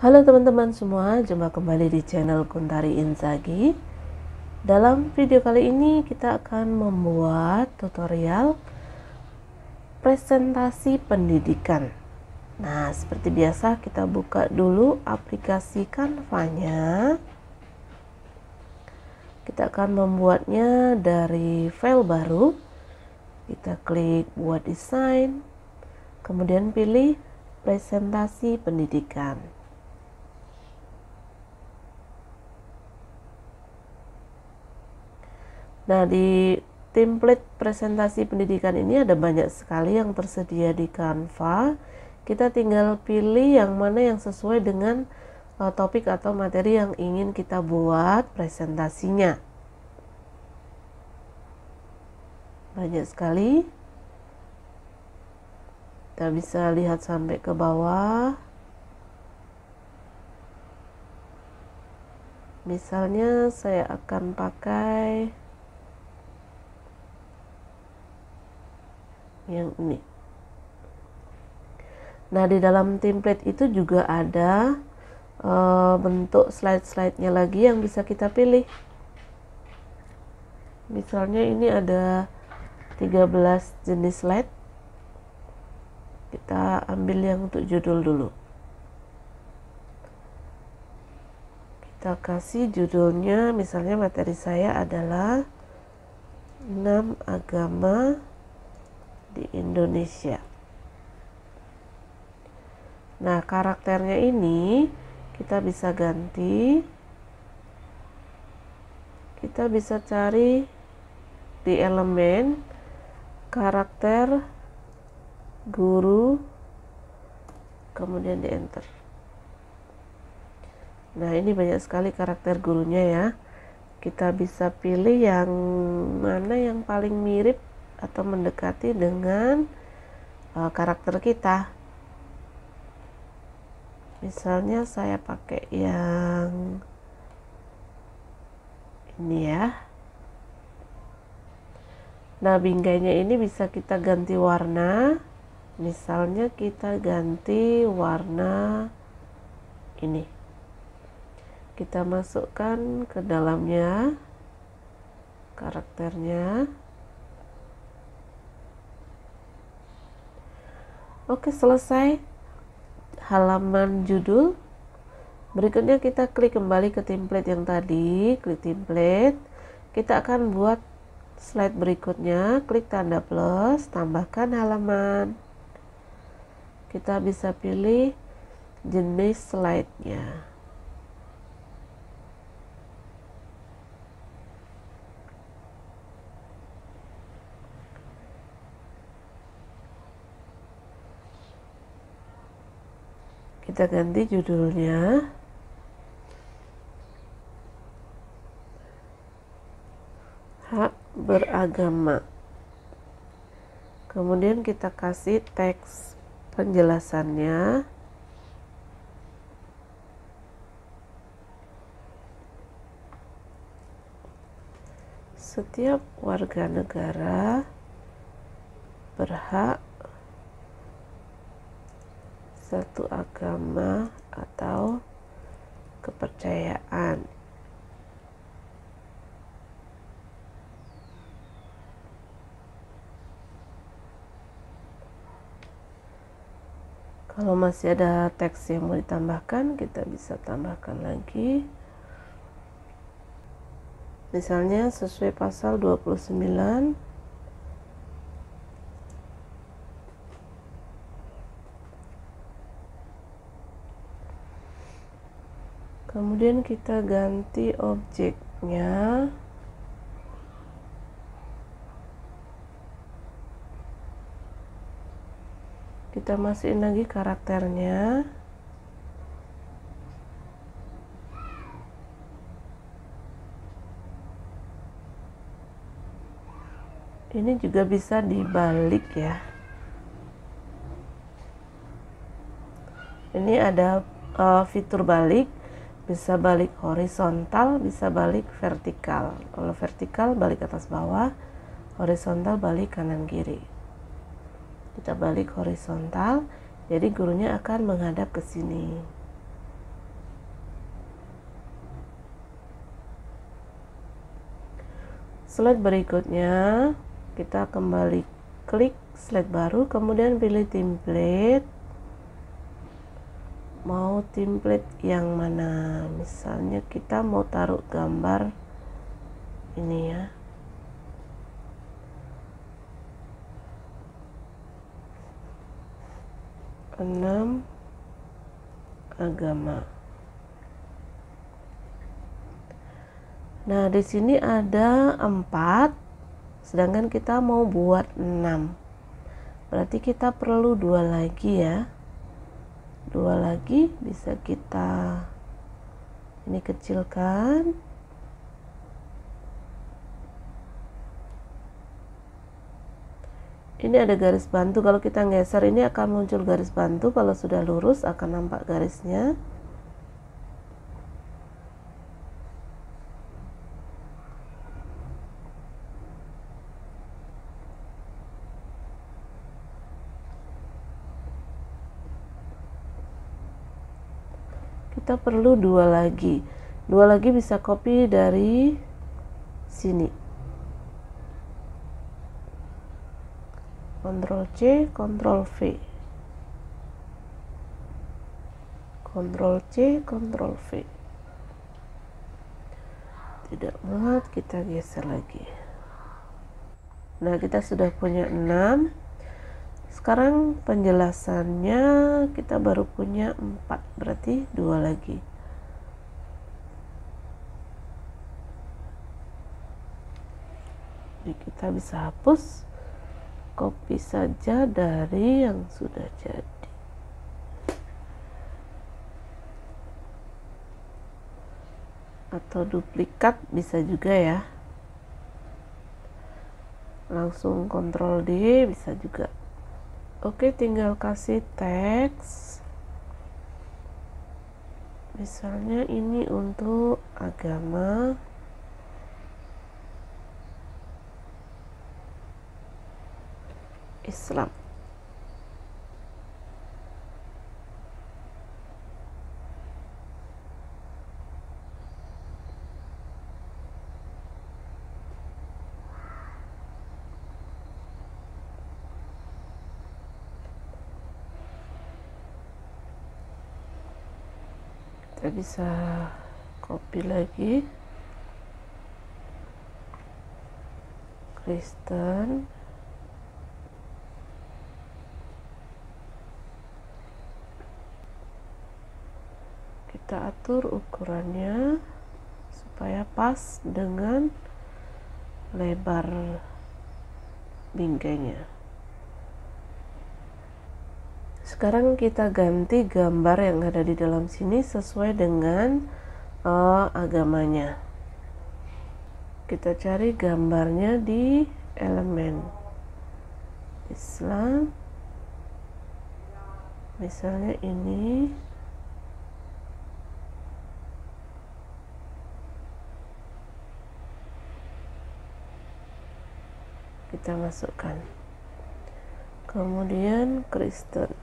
Halo teman-teman semua, jumpa kembali di channel Kuntari Inzaghi. Dalam video kali ini kita akan membuat tutorial presentasi pendidikan. Nah, seperti biasa kita buka dulu aplikasi Canva-nya. Kita akan membuatnya dari file baru. Kita klik buat desain, kemudian pilih presentasi pendidikan. Nah, di template presentasi pendidikan ini ada banyak sekali yang tersedia di Canva. Kita tinggal pilih yang mana yang sesuai dengan topik atau materi yang ingin kita buat presentasinya. Banyak sekali. Kita bisa lihat sampai ke bawah. Misalnya saya akan pakai yang ini. Nah, di dalam template itu juga ada bentuk slide-slide-nya lagi yang bisa kita pilih. Misalnya ini ada 13 jenis slide. Kita ambil yang untuk judul dulu. Kita kasih judulnya, misalnya materi saya adalah 6 agama di Indonesia. Nah, karakternya ini kita bisa ganti. Kita bisa cari di elemen karakter guru, kemudian di enter. Nah, ini banyak sekali karakter gurunya ya. Kita bisa pilih yang mana yang paling mirip atau mendekati dengan karakter kita. Misalnya saya pakai yang ini ya. Nah, binggainya ini bisa kita ganti warna. Misalnya kita ganti warna ini. Kita masukkan ke dalamnya karakternya. Oke, selesai halaman judul. Berikutnya kita klik kembali ke template yang tadi, klik template. Kita akan buat slide berikutnya, klik tanda plus, tambahkan halaman. Kita bisa pilih jenis slide-nya. Kita ganti judulnya. Hak beragama. Kemudian kita kasih teks penjelasannya. Setiap warga negara berhak satu agama atau kepercayaan. Kalau masih ada teks yang mau ditambahkan, kita bisa tambahkan lagi. Misalnya sesuai pasal 29. Kemudian kita ganti objeknya. Kita masukin lagi karakternya. Ini juga bisa dibalik ya. Ini ada fitur balik. Bisa balik horizontal, bisa balik vertikal. Kalau vertikal balik atas bawah, horizontal balik kanan kiri. Kita balik horizontal, jadi gurunya akan menghadap ke sini. Slide berikutnya kita kembali klik slide baru, kemudian pilih template. Mau template yang mana? Misalnya kita mau taruh gambar ini ya. Enam agama. Nah, di sini ada 4, sedangkan kita mau buat 6. Berarti kita perlu 2 lagi ya. 2 lagi bisa kita ini kecilkan. Ini ada garis bantu, kalau kita geser ini akan muncul garis bantu, kalau sudah lurus akan nampak garisnya. Kita perlu 2 lagi. 2 lagi bisa copy dari sini. Ctrl C, Ctrl V. Ctrl C, Ctrl V. Tidak muat, kita geser lagi. Nah, kita sudah punya 6. Sekarang penjelasannya kita baru punya 4, berarti 2 lagi. Jadi kita bisa hapus, copy saja dari yang sudah jadi. Atau duplikat bisa juga ya. Langsung Ctrl D bisa juga. Oke, tinggal kasih teks. Misalnya ini untuk agama Islam. Kita bisa copy lagi. Kristen. Kita atur ukurannya supaya pas dengan lebar binggainya. Sekarang kita ganti gambar yang ada di dalam sini sesuai dengan agamanya. Kita cari gambarnya di elemen Islam, misalnya ini. Kita masukkan, kemudian Kristen.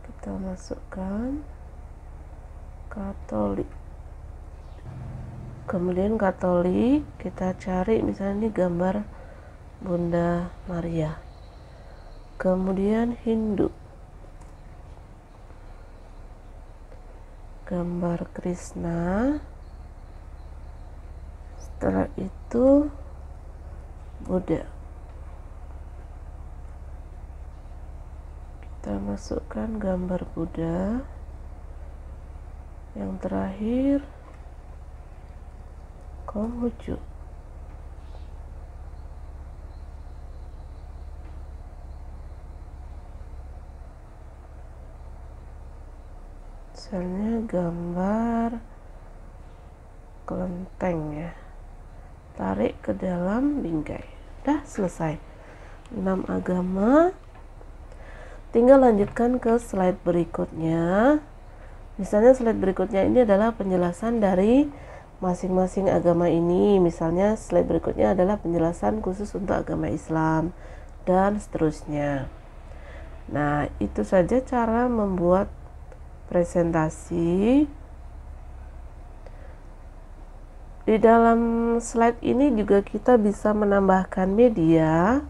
Kita masukkan Katolik. Kemudian Katolik kita cari, misalnya ini gambar Bunda Maria. Kemudian Hindu, gambar Krishna. Setelah itu Buddha. Kita masukkan gambar Buddha. Yang terakhir Konghucu. Misalnya gambar kelenteng ya, tarik ke dalam bingkai. Udah selesai 6 agama. Tinggal lanjutkan ke slide berikutnya. Misalnya slide berikutnya ini adalah penjelasan dari masing-masing agama ini. Misalnya slide berikutnya adalah penjelasan khusus untuk agama Islam dan seterusnya. Nah, itu saja cara membuat presentasi. Di dalam slide ini juga kita bisa menambahkan media.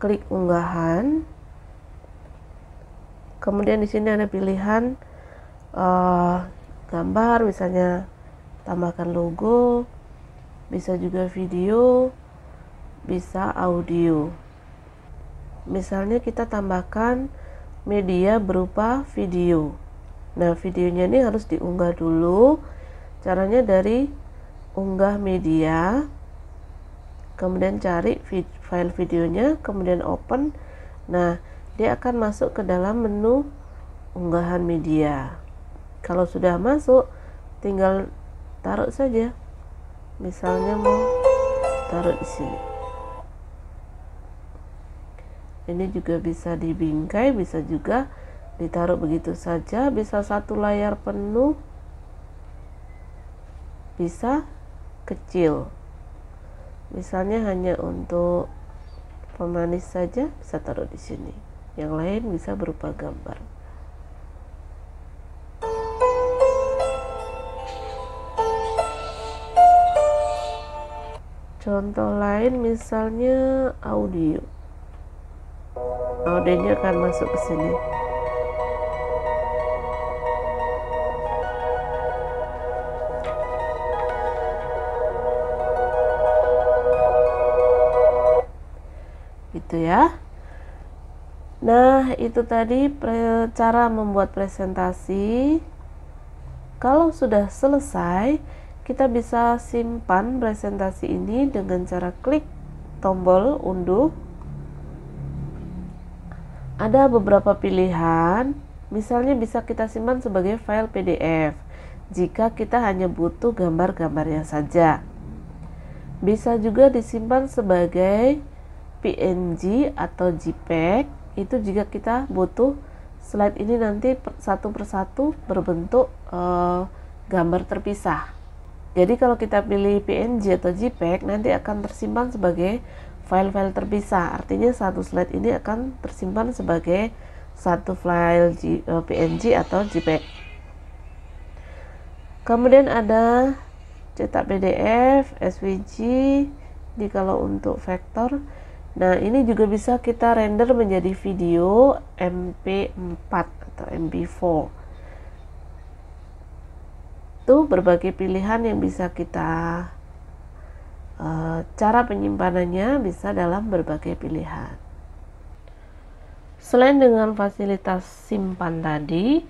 Klik unggahan. Kemudian di sini ada pilihan gambar, misalnya tambahkan logo, bisa juga video, bisa audio. Misalnya kita tambahkan media berupa video. Nah, videonya ini harus diunggah dulu. Caranya dari unggah media, kemudian cari file videonya, kemudian open. Nah, dia akan masuk ke dalam menu unggahan media. Kalau sudah masuk, tinggal taruh saja. Misalnya mau taruh di sini. Ini juga bisa dibingkai, bisa juga ditaruh begitu saja, bisa satu layar penuh, bisa kecil. Misalnya hanya untuk pemanis saja, bisa taruh di sini. Yang lain bisa berupa gambar. Contoh lain misalnya audio. Audionya akan masuk ke sini. Gitu ya. Nah, itu tadi cara membuat presentasi. Kalau sudah selesai, kita bisa simpan presentasi ini dengan cara klik tombol unduh. Ada beberapa pilihan, misalnya bisa kita simpan sebagai file PDF jika kita hanya butuh gambar-gambarnya saja. Bisa juga disimpan sebagai PNG atau JPEG, itu jika kita butuh slide ini nanti satu persatu berbentuk gambar terpisah. Jadi kalau kita pilih PNG atau JPEG, nanti akan tersimpan sebagai file-file terpisah. Artinya satu slide ini akan tersimpan sebagai satu file PNG atau JPEG. Kemudian ada cetak PDF, SVG, di kalau untuk vektor. Nah, ini juga bisa kita render menjadi video MP4 atau MP4. Itu berbagai pilihan yang bisa kita cara penyimpanannya bisa dalam berbagai pilihan. Selain dengan fasilitas simpan tadi,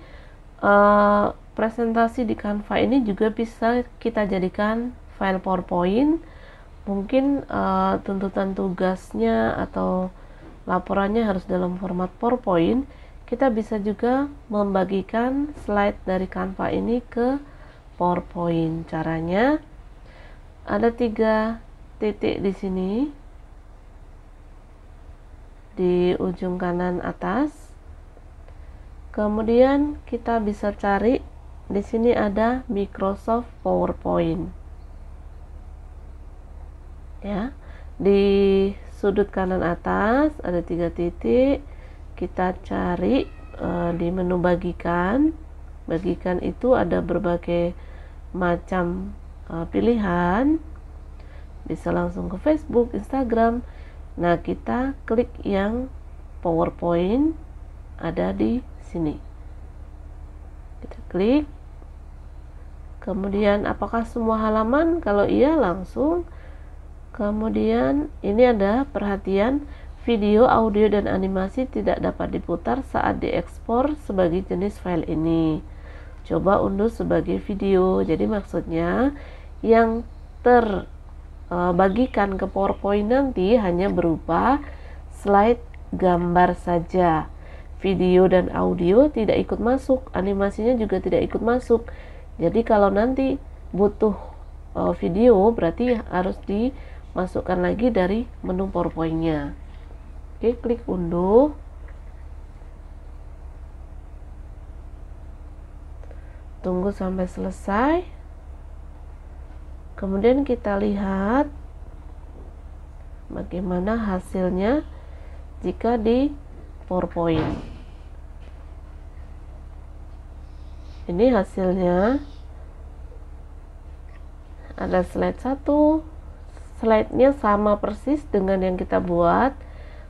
presentasi di Canva ini juga bisa kita jadikan file PowerPoint. Mungkin tuntutan tugasnya atau laporannya harus dalam format PowerPoint. Kita bisa juga membagikan slide dari Canva ini ke PowerPoint. Caranya ada 3 titik di sini di ujung kanan atas. Kemudian kita bisa cari di sini ada Microsoft PowerPoint. Ya, di sudut kanan atas ada 3 titik. Kita cari di menu bagikan. Bagikan itu ada berbagai macam pilihan, bisa langsung ke Facebook, Instagram. Nah, kita klik yang PowerPoint, ada di sini. Kita klik. Kemudian apakah semua halaman? Kalau iya langsung. Kemudian ini ada perhatian, video, audio, dan animasi tidak dapat diputar saat diekspor sebagai jenis file ini. Coba unduh sebagai video. Jadi maksudnya yang terbagikan ke PowerPoint nanti hanya berupa slide gambar saja. Video dan audio tidak ikut masuk, animasinya juga tidak ikut masuk. Jadi kalau nanti butuh video, berarti harus dimasukkan lagi dari menu PowerPoint-nya. Oke, klik unduh. Tunggu sampai selesai. Kemudian kita lihat bagaimana hasilnya. jika di PowerPoint. Ini hasilnya. Ada slide 1, slide-nya sama persis dengan yang kita buat,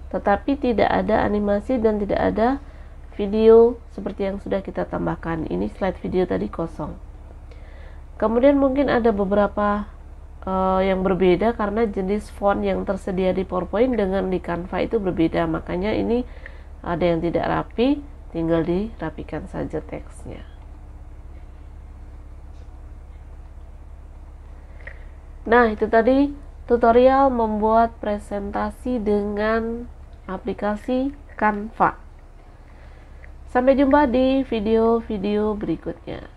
tetapi tidak ada animasi dan tidak ada video seperti yang sudah kita tambahkan. Ini slide video tadi kosong. Kemudian mungkin ada beberapa yang berbeda karena jenis font yang tersedia di PowerPoint dengan di Canva itu berbeda, makanya ini ada yang tidak rapi, tinggal dirapikan saja teksnya. Nah, itu tadi tutorial membuat presentasi dengan aplikasi Canva. Sampai jumpa di video-video berikutnya.